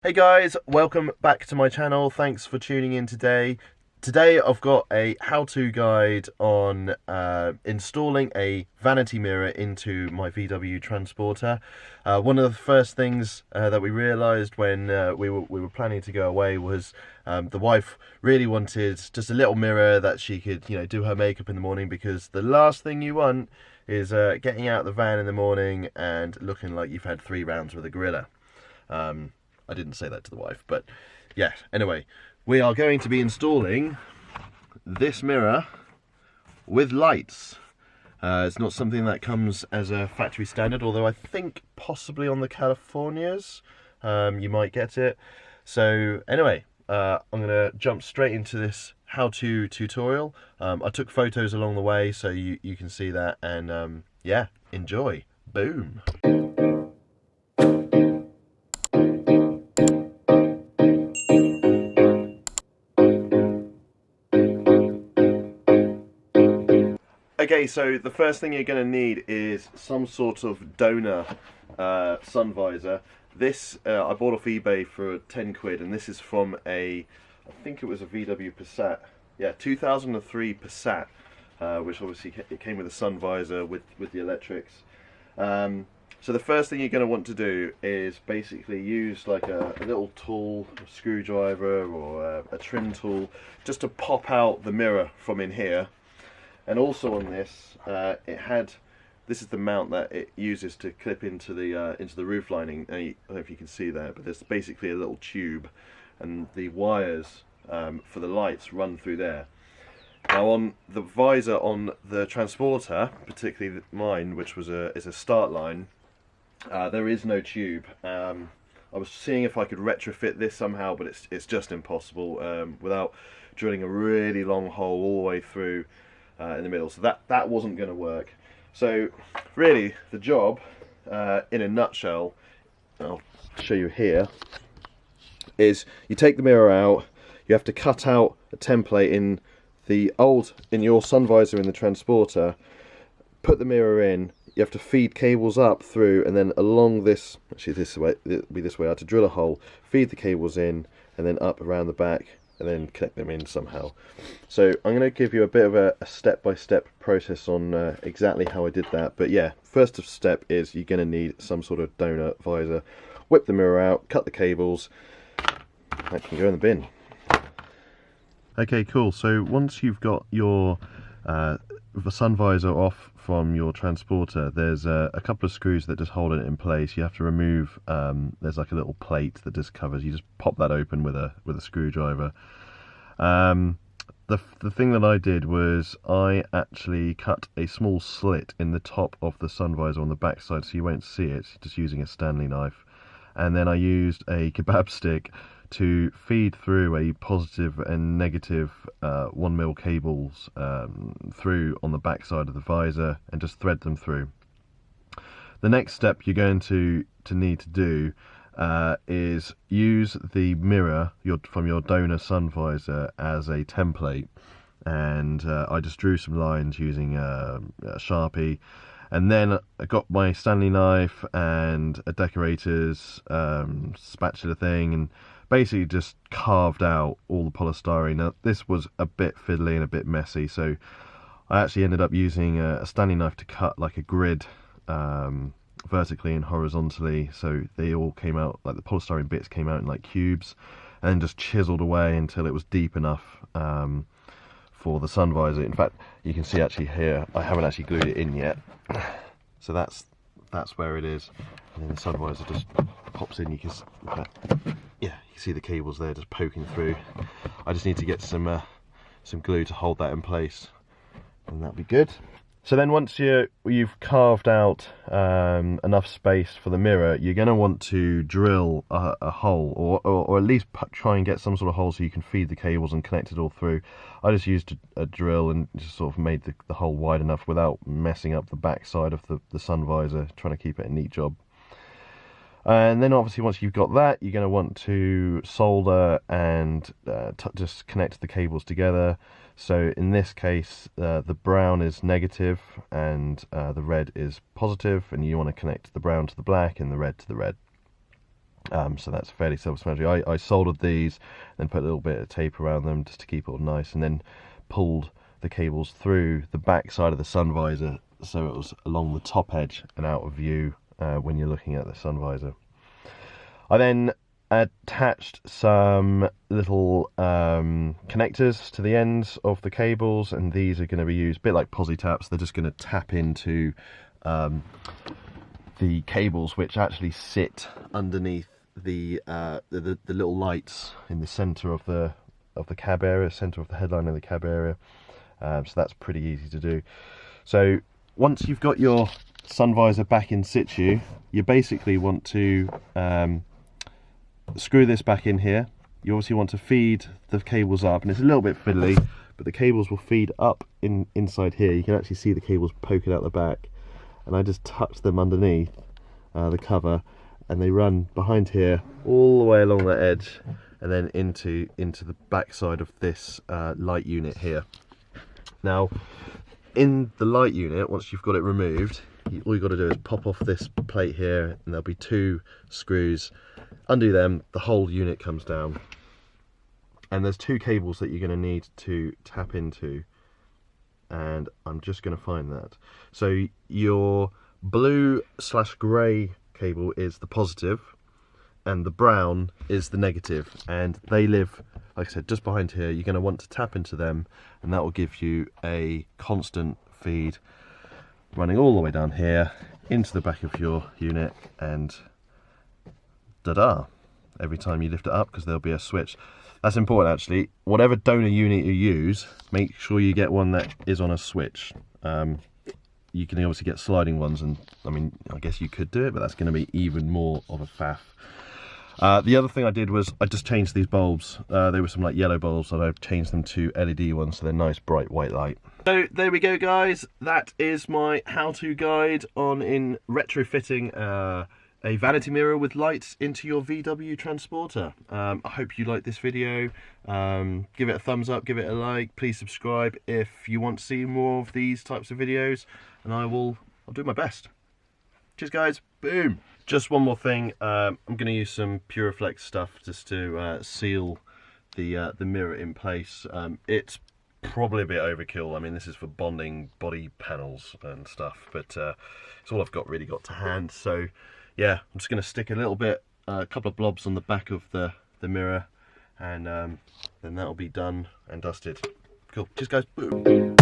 Hey guys, welcome back to my channel. Thanks for tuning in today. Today I've got a how-to guide on installing a vanity mirror into my VW Transporter. One of the first things that we realised when we were planning to go away was the wife really wanted just a little mirror that she could, do her makeup in the morning, because the last thing you want is getting out of the van in the morning and looking like you've had 3 rounds with a gorilla. I didn't say that to the wife, but yeah, anyway, we are going to be installing this mirror with lights. It's not something that comes as a factory standard, although I think possibly on the Californias you might get it. So anyway, I'm going to jump straight into this how-to tutorial. I took photos along the way so you can see that, and yeah, enjoy. Boom. Okay, so the first thing you're going to need is some sort of donor sun visor. This I bought off eBay for 10 quid, and this is from I think it was a VW Passat. Yeah, 2003 Passat, which obviously it came with a sun visor with the electrics. So the first thing you're going to want to do is basically use like a little tool, a screwdriver or a trim tool, just to pop out the mirror from in here. And also on this, this is the mount that it uses to clip into the roof lining. I don't know if you can see that, but there's basically a little tube, and the wires for the lights run through there. Now on the visor on the Transporter, particularly mine, which is a start line, there is no tube. I was seeing if I could retrofit this somehow, but it's just impossible without drilling a really long hole all the way through in the middle. So that wasn't going to work. So really the job in a nutshell, I'll show you here, is you take the mirror out, you have to cut out a template in your sun visor in the Transporter, put the mirror in, you have to feed cables up through, and then along this, actually this way, it'll be this way, I had to drill a hole, feed the cables in, and then up around the back, and then connect them in somehow. So I'm going to give you a bit of a step-by-step process on exactly how I did that. But yeah, first step is you're going to need some sort of donor visor. Whip the mirror out, cut the cables, that can go in the bin. Okay, cool. So once you've got your sun visor off from your Transporter, there's a couple of screws that just hold it in place. You have to remove, there's like a little plate that just covers, you just pop that open with a screwdriver. The thing that I did was I actually cut a small slit in the top of the sun visor on the back side, so you won't see it, just using a Stanley knife. And then I used a kebab stick to feed through a positive and negative 1mm cables through on the back side of the visor, and just thread them through. The next step you're going to need to do is use the mirror from your donor sun visor as a template, and I just drew some lines using a Sharpie, and then I got my Stanley knife and a decorator's spatula thing, and basically just carved out all the polystyrene. Now this was a bit fiddly and a bit messy, so I actually ended up using a Stanley knife to cut like a grid vertically and horizontally, so they all came out, like the polystyrene bits came out in like cubes, and then just chiseled away until it was deep enough for the sun visor. In fact, you can see actually here, I haven't actually glued it in yet, so that's where it is, and then the sun visor just pops in. You can yeah, you can see the cables there just poking through. I just need to get some glue to hold that in place, and that'll be good. So then once you've carved out enough space for the mirror, you're going to want to drill a hole, or at least try and get some sort of hole so you can feed the cables and connect it all through. I just used a drill and just sort of made the hole wide enough without messing up the back side of the sun visor, trying to keep it a neat job. And then obviously once you've got that, you're going to want to solder and just connect the cables together. So in this case, the brown is negative and the red is positive, and you want to connect the brown to the black and the red to the red. So that's fairly self-explanatory. I soldered these, then put a little bit of tape around them just to keep it all nice, and then pulled the cables through the back side of the sun visor so it was along the top edge and out of view when you're looking at the sun visor. I then attached some little connectors to the ends of the cables, and these are going to be used a bit like posi taps. They're just going to tap into the cables which actually sit underneath the little lights in the center of the cab area, center of the headline of the cab area. So that's pretty easy to do. So once you've got your sun visor back in situ, you basically want to screw this back in here. You obviously want to feed the cables up, and it's a little bit fiddly, but the cables will feed up inside here. You can actually see the cables poking out the back, and I just touch them underneath the cover, and they run behind here all the way along that edge and then into the back side of this light unit here. Now in the light unit, once you've got it removed, all you've got to do is pop off this plate here, and there'll be 2 screws. Undo them, the whole unit comes down, and there's 2 cables that you're going to need to tap into, and I'm just going to find that. So your blue/grey cable is the positive, and the brown is the negative, and they live, like I said, just behind here. You're going to want to tap into them, and that will give you a constant feed running all the way down here into the back of your unit, and da-da, every time you lift it up, because there'll be a switch. That's important actually. Whatever donor unit you use, make sure you get one that is on a switch. You can obviously get sliding ones, and I mean, I guess you could do it, but that's going to be even more of a faff. The other thing I did was I just changed these bulbs. They were some like yellow bulbs, and I've changed them to LED ones, so they're nice bright white light. So there we go guys, that is my how-to guide on retrofitting a vanity mirror with lights into your VW Transporter. I hope you liked this video. Give it a thumbs up, give it a like, please subscribe if you want to see more of these types of videos, and I'll do my best. Cheers guys, boom. Just one more thing, I'm going to use some Puriflex stuff just to seal the mirror in place. It's probably a bit overkill. I mean, this is for bonding body panels and stuff, but it's all I've really got to hand. So yeah, I'm just going to stick a couple of blobs on the back of the mirror, and then that'll be done and dusted. Cool. Cheers guys. Boom.